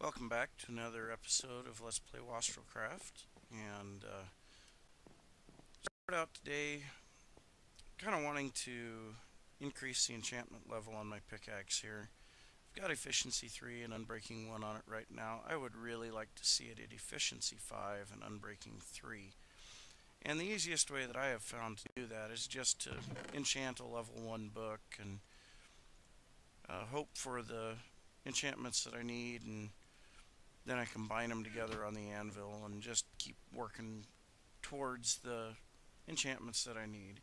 Welcome back to another episode of Let's Play Wostrelcraft. And start out today kind of wanting to increase the enchantment level on my pickaxe here. I've got efficiency 3 and unbreaking 1 on it right now. I would really like to see it at efficiency 5 and unbreaking 3. And the easiest way that I have found to do that is just to enchant a level 1 book and hope for the enchantments that I need, and then I combine them together on the anvil and just keep working towards the enchantments that I need.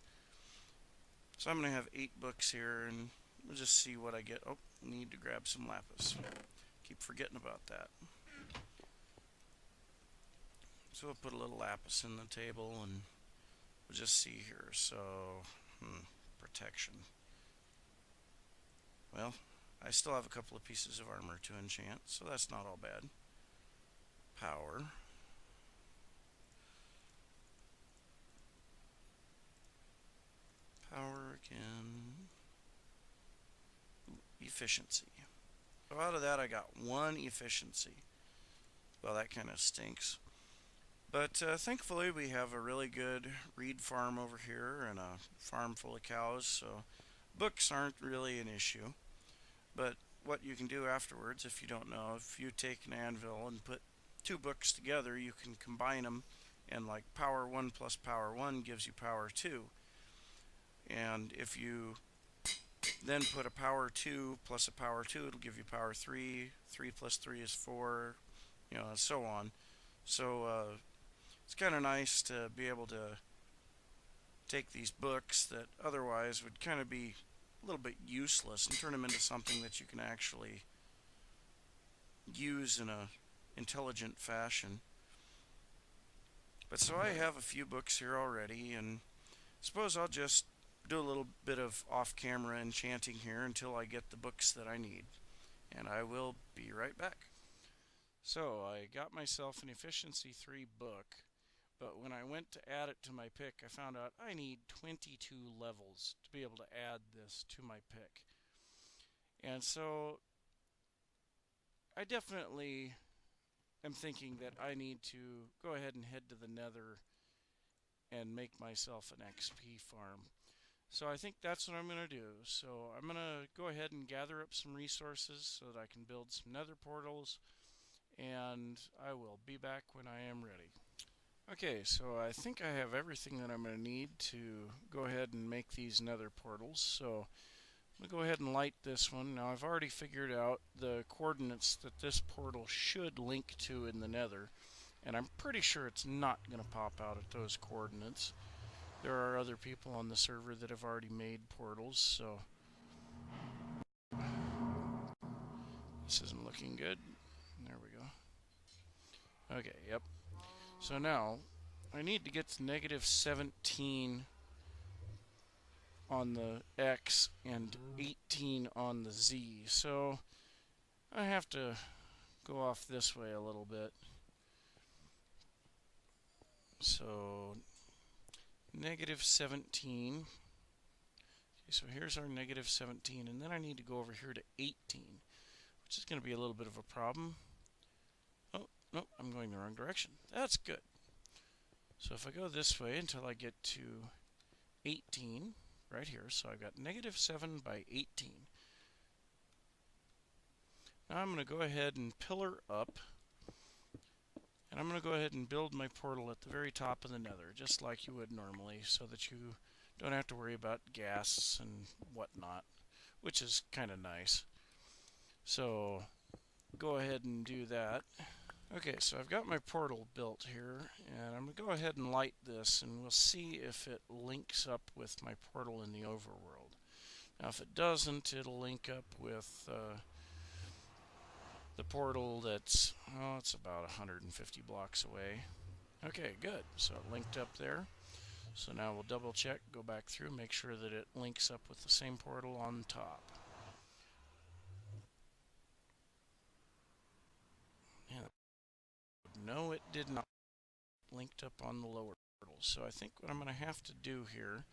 So I'm going to have 8 books here, and we'll just see what I get. Oh, need to grab some lapis. Keep forgetting about that. So we'll put a little lapis in the table, and we'll just see here. So, protection. Well, I still have a couple of pieces of armor to enchant, so that's not all bad. Power. Power again. Ooh, efficiency. So out of that I got 1 efficiency. Well, that kind of stinks. But thankfully we have a really good reed farm over here and a farm full of cows, so books aren't really an issue. But what you can do afterwards, if you don't know, if you take an anvil and put 2 books together, you can combine them, and like power 1 plus power 1 gives you power 2. And if you then put a power 2 plus a power 2, it'll give you power 3. 3 plus 3 is 4, and so on. So it's kind of nice to be able to take these books that otherwise would kind of be a little bit useless and turn them into something that you can actually use in a intelligent fashion. But so I have a few books here already, and suppose I'll just do a little bit of off-camera enchanting here until I get the books that I need. And I will be right back. So I got myself an efficiency 3 book, but when I went to add it to my pick, I found out I need 22 levels to be able to add this to my pick. And so I definitely am thinking that I need to go ahead and head to the Nether and make myself an XP farm. So I think that's what I'm going to do. So I'm going to go ahead and gather up some resources so that I can build some Nether Portals, and I will be back when I am ready. Okay, so I think I have everything that I'm going to need to go ahead and make these Nether Portals. So I'm going to go ahead and light this one. Now I've already figured out the coordinates that this portal should link to in the Nether, and I'm pretty sure it's not going to pop out at those coordinates. There are other people on the server that have already made portals, so this isn't looking good. There we go. Okay, yep. So now I need to get to negative 17 on the X and 18 on the Z. So I have to go off this way a little bit. So negative 17. Okay, so here's our negative 17, and then I need to go over here to 18, which is going to be a little bit of a problem. Oh, no, I'm going the wrong direction. That's good. So if I go this way until I get to 18, right here, so I've got negative 7 by 18. Now I'm going to go ahead and pillar up, and I'm going to go ahead and build my portal at the very top of the Nether, just like you would normally, so that you don't have to worry about gas and whatnot, which is kind of nice. So go ahead and do that. Okay, so I've got my portal built here, and I'm going to go ahead and light this, and we'll see if it links up with my portal in the overworld. Now if it doesn't, it'll link up with the portal that's, oh, it's about 150 blocks away. Okay, good. So it linked up there. So now we'll double check, go back through, make sure that it links up with the same portal on top. Yeah. No, it did not. Linked up on the lower portal. So I think what I'm going to have to do here,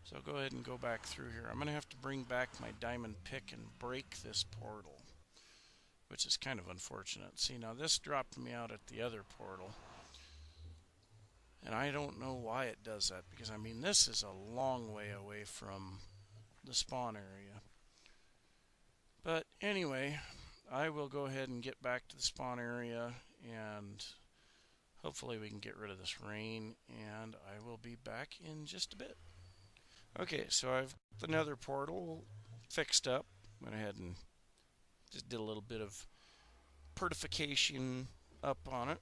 so I'll go ahead and go back through here. I'm going to have to bring back my diamond pick and break this portal, which is kind of unfortunate. See, now this dropped me out at the other portal. And I don't know why it does that, because I mean, this is a long way away from the spawn area. But anyway, I will go ahead and get back to the spawn area, and hopefully we can get rid of this rain, and I will be back in just a bit. Okay, so I've got the Nether portal fixed up. Went ahead and just did a little bit of pertification up on it.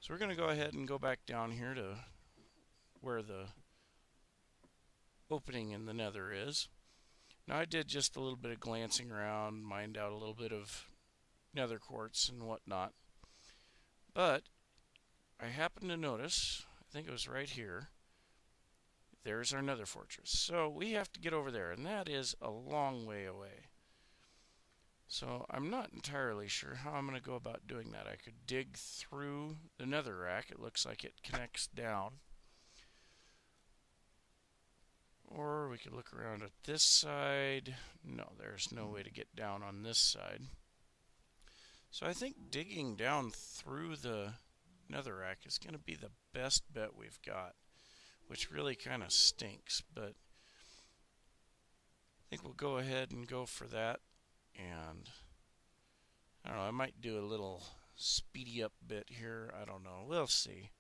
So we're going to go ahead and go back down here to where the opening in the Nether is. Now I did just a little bit of glancing around, mined out a little bit of Nether quartz and whatnot. But I happened to notice, I think it was right here, there's our Nether Fortress. So we have to get over there, and that is a long way away. So I'm not entirely sure how I'm going to go about doing that. I could dig through the netherrack. It looks like it connects down. Or we could look around at this side. No, there's no way to get down on this side. So I think digging down through the netherrack is going to be the best bet we've got, which really kind of stinks, but I think we'll go ahead and go for that. And I don't know, I might do a little speedy up bit here. I don't know. We'll see.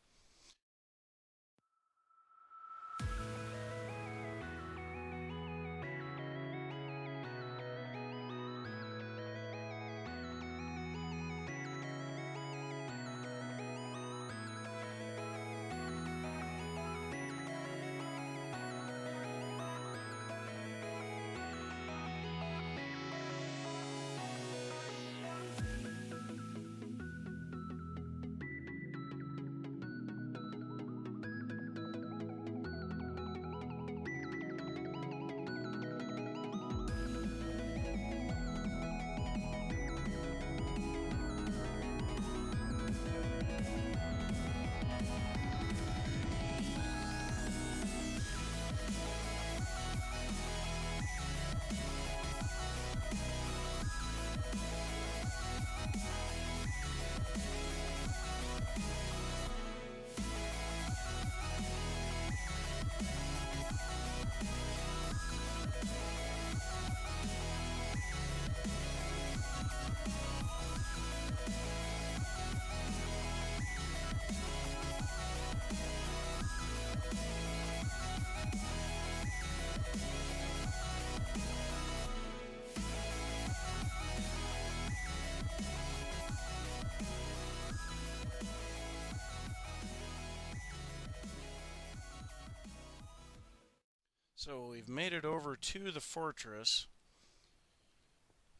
So we've made it over to the fortress.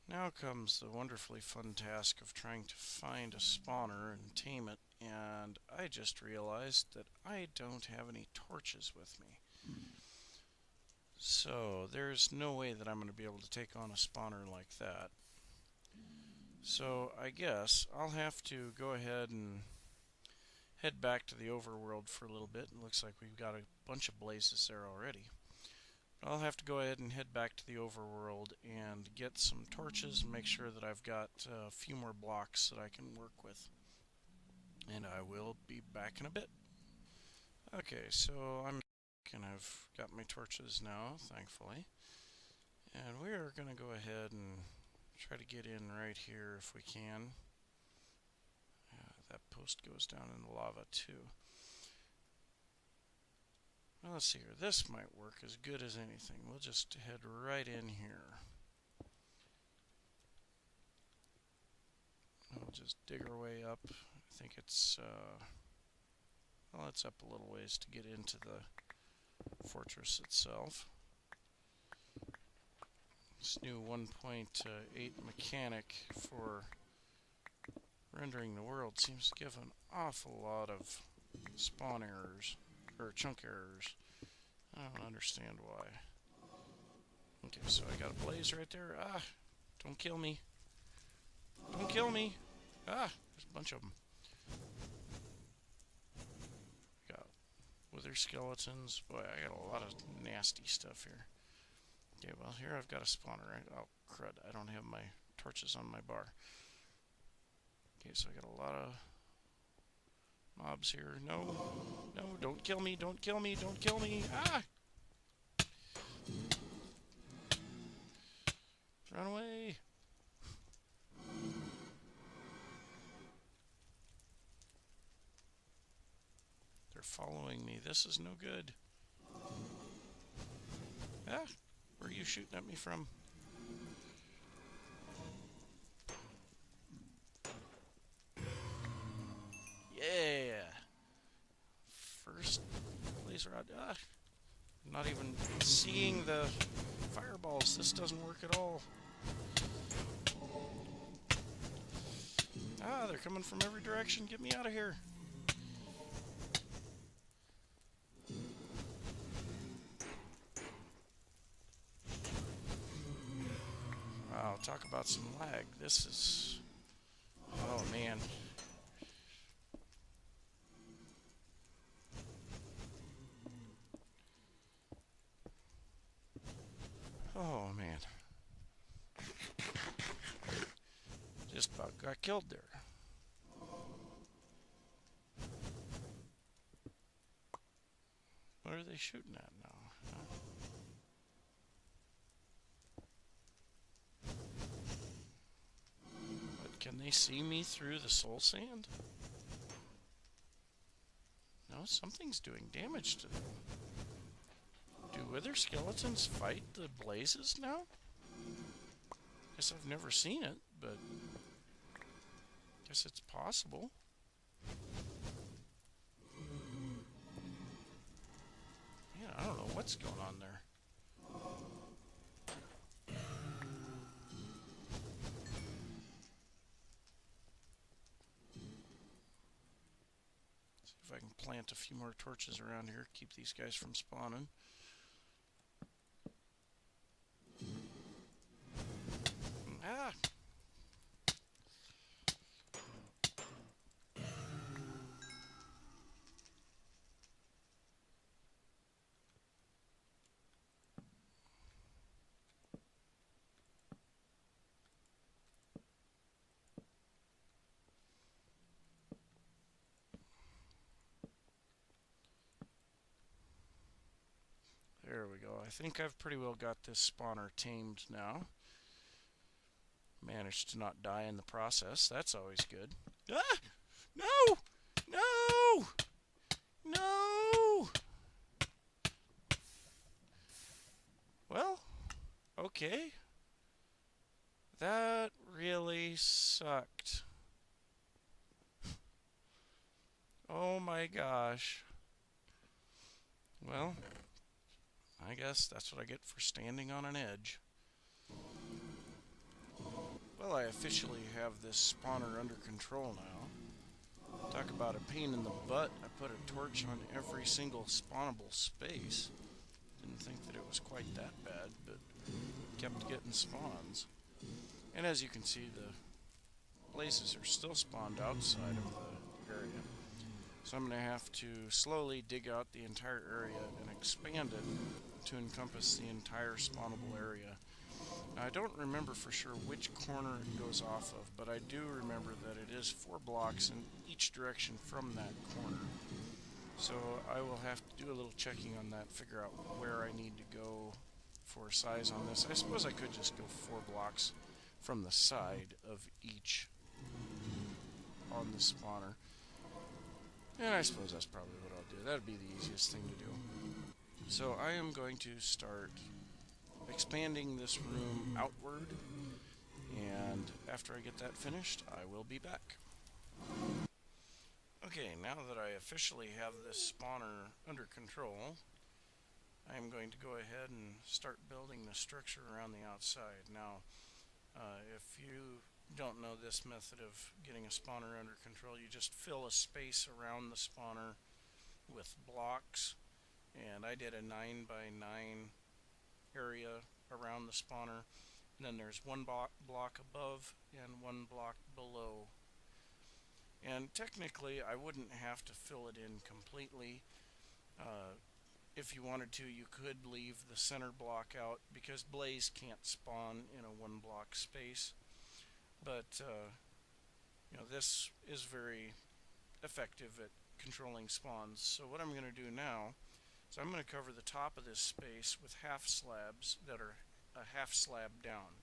Now comes the wonderfully fun task of trying to find a spawner and tame it, and I just realized that I don't have any torches with me. So there's no way that I'm going to be able to take on a spawner like that. So I guess I'll have to go ahead and head back to the overworld for a little bit. It looks like we've got a bunch of blazes there already. I'll have to go ahead and head back to the overworld and get some torches and make sure that I've got a few more blocks that I can work with. And I will be back in a bit. Okay, so I'm back and I've got my torches now, thankfully. And we are going to go ahead and try to get in right here if we can. That post goes down in the lava too. Well, let's see here. This might work as good as anything. We'll just head right in here. We'll just dig our way up. I think it's, well, it's up a little ways to get into the fortress itself. This new 1.8 mechanic for rendering the world seems to give an awful lot of spawn errors. Or chunk errors. I don't understand why. Okay, so I got a blaze right there. Ah! Don't kill me. Don't kill me! Ah! There's a bunch of them. Got wither skeletons. Boy, I got a lot of nasty stuff here. Okay, well, here I've got a spawner. Right? Oh, crud. I don't have my torches on my bar. Okay, so I got a lot of mobs here. No, no, don't kill me, don't kill me, don't kill me. Ah! Run away. They're following me. This is no good. Ah! Where are you shooting at me from? Yeah! First laser rod. Ah! I'm not even seeing the fireballs. This doesn't work at all. Ah, they're coming from every direction. Get me out of here. Wow, talk about some lag. This is... Oh, man. Oh, man. Just about got killed there. What are they shooting at now? What, can they see me through the soul sand? No, something's doing damage to them. Do wither skeletons fight the blazes now? Guess I've never seen it, but guess it's possible. Yeah, I don't know what's going on there. See if I can plant a few more torches around here, keep these guys from spawning. Ah! There we go. I think I've pretty well got this spawner tamed now. Managed to not die in the process. That's always good. Ah! No! No! No! Well, okay. That really sucked. Oh my gosh. Well, I guess that's what I get for standing on an edge. Well, I officially have this spawner under control now. Talk about a pain in the butt. I put a torch on every single spawnable space. Didn't think that it was quite that bad, but kept getting spawns. And as you can see, the blazes are still spawned outside of the area. So I'm going to have to slowly dig out the entire area and expand it to encompass the entire spawnable area. Now, I don't remember for sure which corner it goes off of, but I do remember that it is 4 blocks in each direction from that corner. So I will have to do a little checking on that, figure out where I need to go for size on this. I suppose I could just go 4 blocks from the side of each on the spawner. And I suppose that's probably what I'll do. That'd be the easiest thing to do. So I am going to start expanding this room outward, and after I get that finished, I will be back. Okay, now that I officially have this spawner under control, I am going to go ahead and start building the structure around the outside. Now, if you don't know this method of getting a spawner under control, you just fill a space around the spawner with blocks, and I did a 9 by 9 area around the spawner, and then there's one block above and one block below. And technically I wouldn't have to fill it in completely. If you wanted to, you could leave the center block out because blaze can't spawn in a 1 block space. But This is very effective at controlling spawns. So what I'm going to do now is I'm going to cover the top of this space with half slabs that are a half slab down.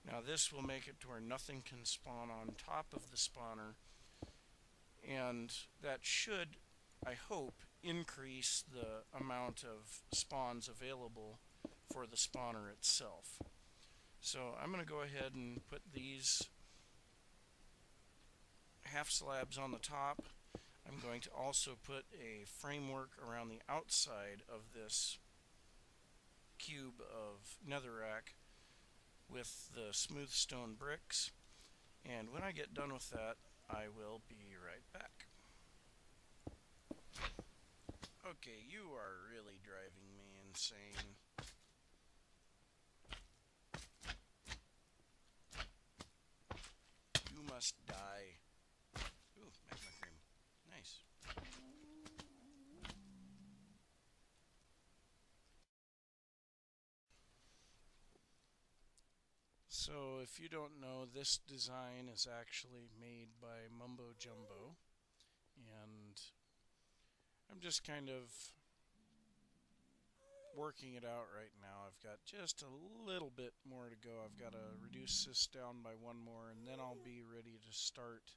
Now this will make it to where nothing can spawn on top of the spawner, and that should, I hope, increase the amount of spawns available for the spawner itself. So I'm going to go ahead and put these half slabs on the top. I'm going to also put a framework around the outside of this cube of netherrack with the smooth stone bricks. And when I get done with that, I will be right back. Okay, you are really driving me insane. You must die. Ooh, magma cream. Nice. So, if you don't know, this design is actually made by Mumbo Jumbo, and I'm just kind of working it out right now. I've got just a little bit more to go. I've got to reduce this down by one more, and then I'll be ready to start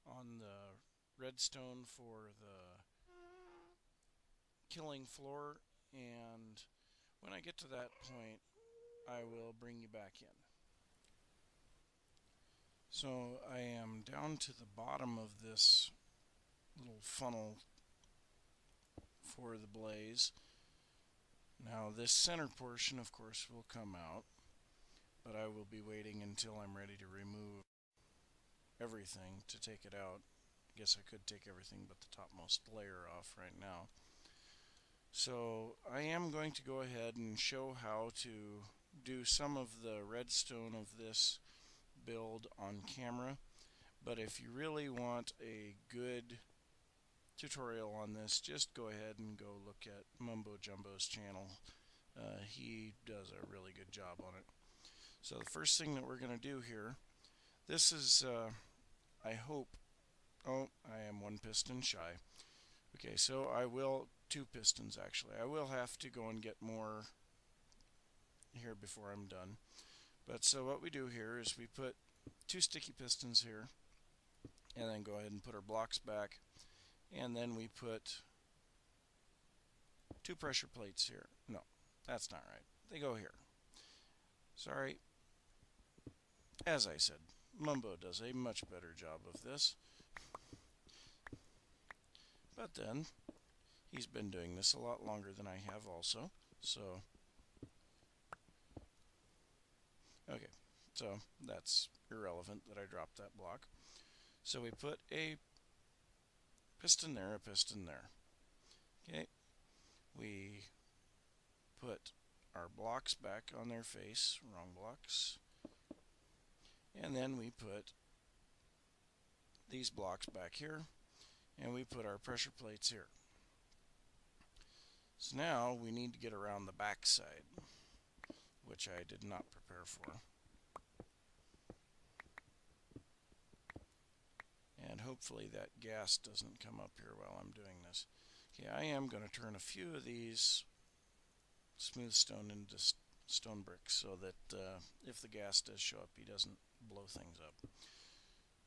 on the redstone for the killing floor. And when I get to that point, I will bring you back in. So I am down to the bottom of this little funnel for the blaze. Now this center portion, of course, will come out, but I will be waiting until I'm ready to remove everything to take it out. I guess I could take everything but the topmost layer off right now. So I am going to go ahead and show how to do some of the redstone of this build on camera, but if you really want a good tutorial on this, just go ahead and go look at Mumbo Jumbo's channel. He does a really good job on it. So the first thing that we're going to do here, this is, I hope, oh, I am one piston shy. Okay, so I will, two pistons actually. I will have to go and get more here before I'm done. But so what we do here is we put two sticky pistons here, and then go ahead and put our blocks back, and then we put two pressure plates here. No, that's not right. They go here. Sorry. As I said, Mumbo does a much better job of this. But then, he's been doing this a lot longer than I have also. So, okay. So, that's irrelevant that I dropped that block. So we put a piston there, a piston there. Okay. We put our blocks back on their face, wrong blocks. And then we put these blocks back here, and we put our pressure plates here. So now we need to get around the back side, which I did not prepare for. And hopefully that gas doesn't come up here while I'm doing this. Okay, I am going to turn a few of these smooth stone into stone bricks so that if the gas does show up, he doesn't blow things up.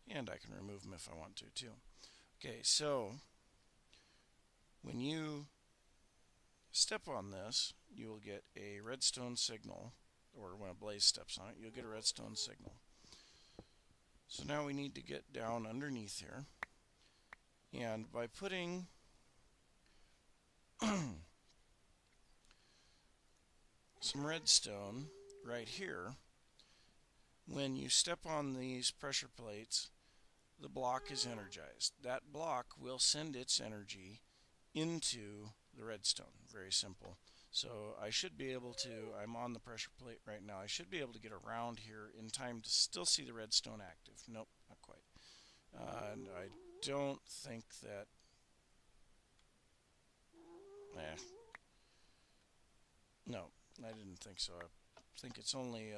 And I can remove them if I want to too. Okay, so when you step on this, you will get a redstone signal, or when a blaze steps on it, you'll get a redstone signal. So now we need to get down underneath here, and by putting some redstone right here, when you step on these pressure plates, the block is energized. That block will send its energy into the redstone. Very simple. So I should be able to, I'm on the pressure plate right now, I should be able to get around here in time to still see the redstone active. Nope, not quite. And I don't think that, no, I didn't think so. I think it's only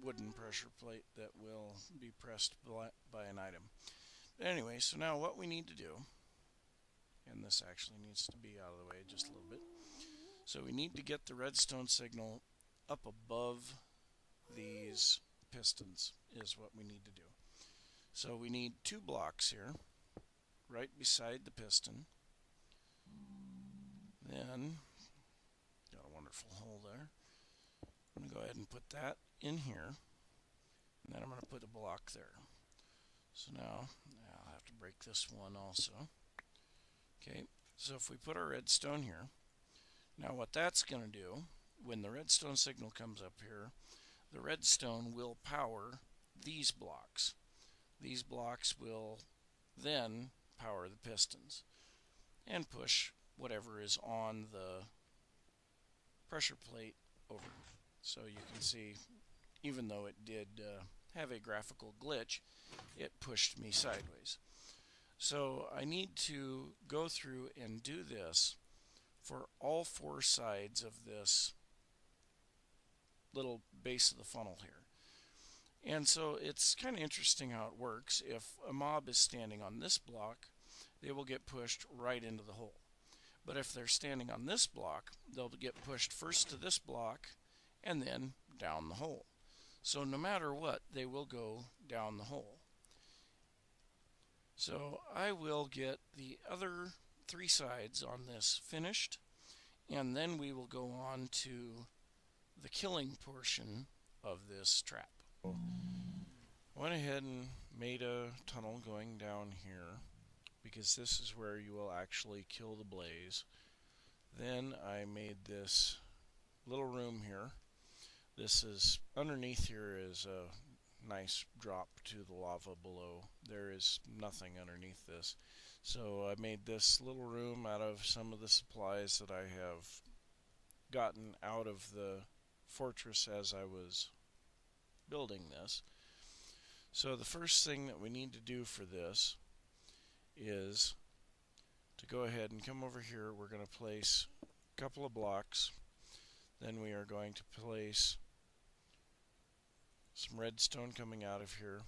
wooden pressure plate that will be pressed by an item. But anyway, so now what we need to do, and this actually needs to be out of the way just a little bit. So we need to get the redstone signal up above these pistons is what we need to do. So we need 2 blocks here, right beside the piston. Then, got a wonderful hole there. I'm going to go ahead and put that in here. And then I'm going to put a block there. So now, I'll have to break this one also. Okay, so if we put our redstone here, now what that's going to do, when the redstone signal comes up here, the redstone will power these blocks. These blocks will then power the pistons and push whatever is on the pressure plate over. So you can see, even though it did have a graphical glitch, it pushed me sideways. So I need to go through and do this for all 4 sides of this little base of the funnel here. And so it's kind of interesting how it works. If a mob is standing on this block, they will get pushed right into the hole. But if they're standing on this block, they'll get pushed first to this block and then down the hole. So no matter what, they will go down the hole. So I will get the other 3 sides on this finished, and then we will go on to the killing portion of this trap. I went ahead and made a tunnel going down here because this is where you will actually kill the blaze. Then I made this little room here. This is, underneath here is a nice drop to the lava below. There is nothing underneath this. So I made this little room out of some of the supplies that I have gotten out of the fortress as I was building this. So the first thing that we need to do for this is to go ahead and come over here. We're going to place a couple of blocks. Then we are going to place some redstone coming out of here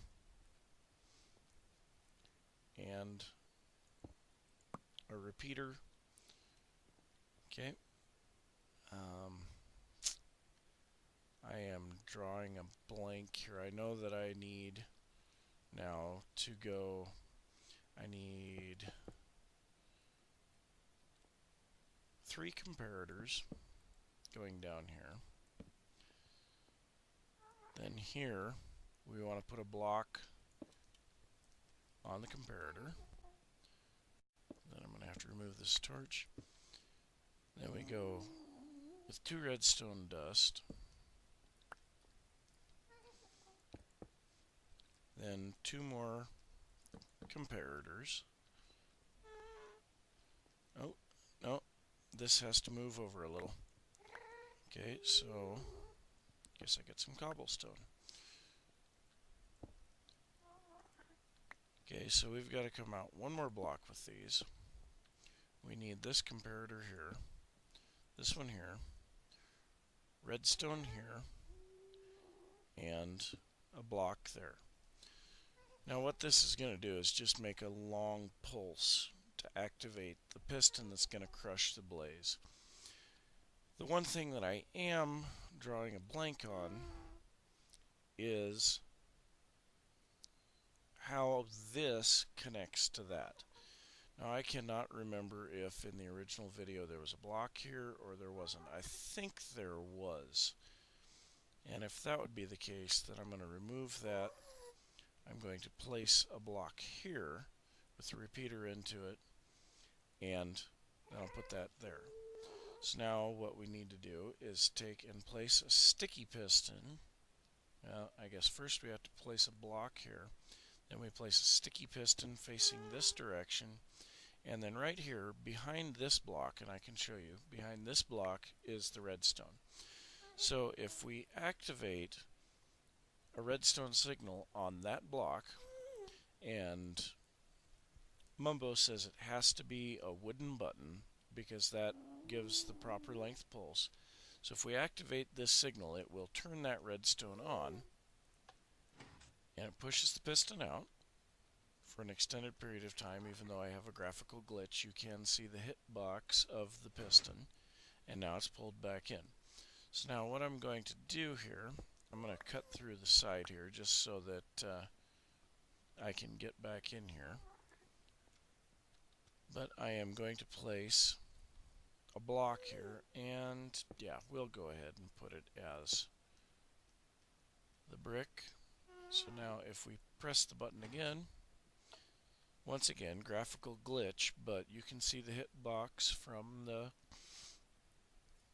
and a repeater. Okay. I am drawing a blank here. I know that I need now to go, I need 3 comparators going down here. Then here we want to put a block on the comparator. Then I'm going to have to remove this torch. Then we go with 2 redstone dust. Then 2 more comparators. Oh, no, this has to move over a little. Okay, so guess I get some cobblestone. Okay, so we've got to come out 1 more block with these. We need this comparator here, this one here, redstone here, and a block there. Now what this is going to do is just make a long pulse to activate the piston that's going to crush the blaze. The one thing that I am drawing a blank on is how this connects to that. Now I cannot remember if in the original video there was a block here or there wasn't. I think there was. And if that would be the case, then I'm going to remove that. I'm going to place a block here with the repeater into it, and then I'll put that there. So now what we need to do is take and place a sticky piston. Well, I guess first we have to place a block here. Then we place a sticky piston facing this direction. And then right here, behind this block, and I can show you, behind this block is the redstone. So if we activate a redstone signal on that block, and Mumbo says it has to be a wooden button because that gives the proper length pulse. So if we activate this signal, it will turn that redstone on, and it pushes the piston out for an extended period of time. Even though I have a graphical glitch, you can see the hitbox of the piston, and now it's pulled back in. So now what I'm going to do here, I'm going to cut through the side here just so that I can get back in here. But I am going to place a block here, and yeah, we'll go ahead and put it as the brick. So now if we press the button again, once again, graphical glitch, but you can see the hitbox from the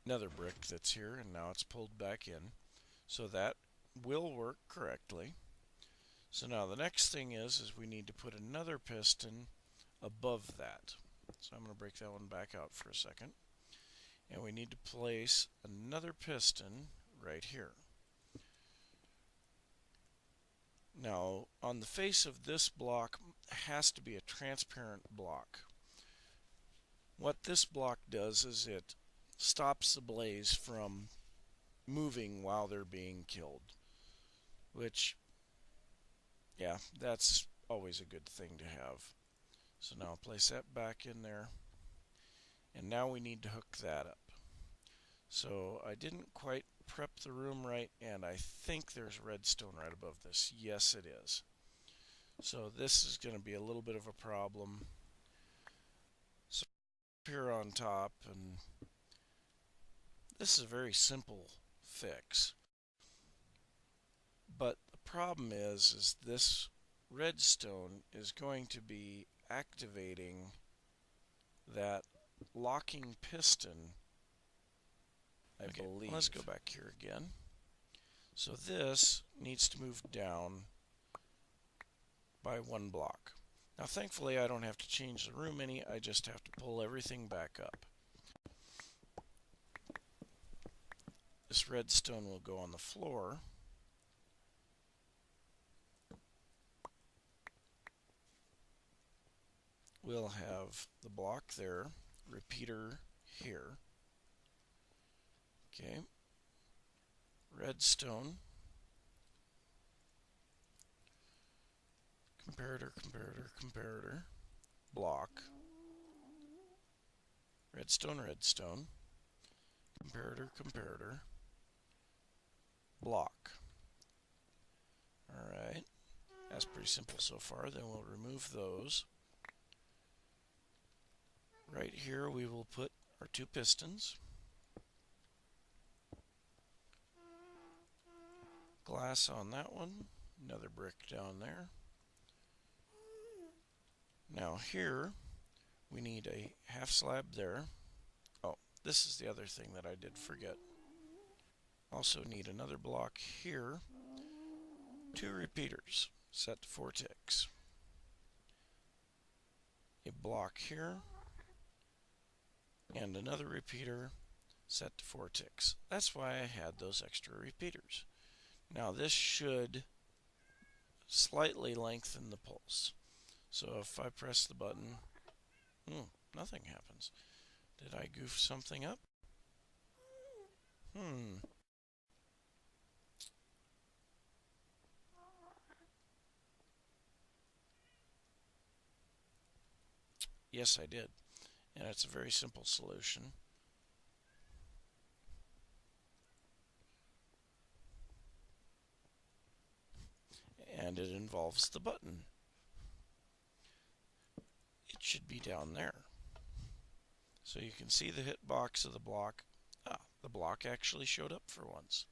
nether brick that's here, and now it's pulled back in. So that will work correctly. So now the next thing is we need to put another piston above that. So I'm going to break that one back out for a second. And we need to place another piston right here. Now, on the face of this block has to be a transparent block. What this block does is it stops the blaze from moving while they're being killed, which, yeah, that's always a good thing to have. So now I'll place that back in there, and now we need to hook that up. So I didn't quite prep the room right, and I think there's redstone right above this. Yes, it is. So this is going to be a little bit of a problem. So here on top, and this is a very simple fix. But the problem is this redstone is going to be activating that locking piston, I believe. Let's go back here again. So this needs to move down by one block. Now thankfully I don't have to change the room any, I just have to pull everything back up. This redstone will go on the floor. We'll have the block there, repeater here. Okay. Redstone. Comparator, comparator, comparator. Block. Redstone, redstone. Comparator, comparator. Block. Alright. That's pretty simple so far. Then we'll remove those. Right here we will put our two pistons. Glass on that one. Another brick down there. Now here we need a half slab there. Oh, this is the other thing that I did forget. Also need another block here. Two repeaters set to 4 ticks. A block here. And another repeater set to 4 ticks. That's why I had those extra repeaters. Now this should slightly lengthen the pulse. So if I press the button, nothing happens. Did I goof something up? Yes, I did. And it's a very simple solution. And it involves the button. It should be down there. So you can see the hitbox of the block. Ah, the block actually showed up for once.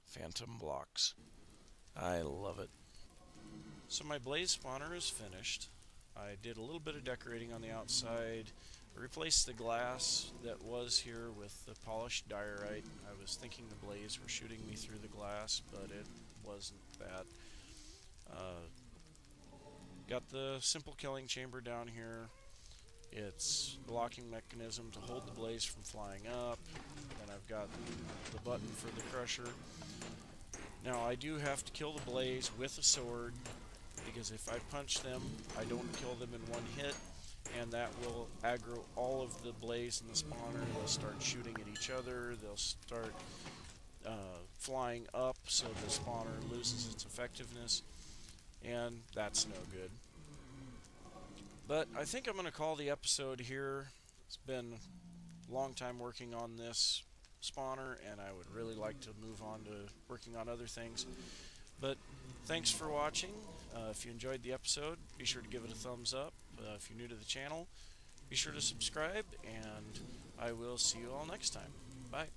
Phantom blocks. I love it. So my blaze spawner is finished. I did a little bit of decorating on the outside. I replaced the glass that was here with the polished diorite. I was thinking the blaze were shooting me through the glass, but it wasn't that. Got the simple killing chamber down here. It's blocking mechanism to hold the blaze from flying up. And I've got the button for the crusher. Now I do have to kill the blaze with a sword, because if I punch them, I don't kill them in one hit. and that will aggro all of the blaze in the spawner. They'll start shooting at each other. They'll start flying up, so the spawner loses its effectiveness, and that's no good. But I think I'm going to call the episode here. It's been a long time working on this spawner, and I would really like to move on to working on other things. But thanks for watching. If you enjoyed the episode, be sure to give it a thumbs up. If you're new to the channel, be sure to subscribe, and I will see you all next time. Bye.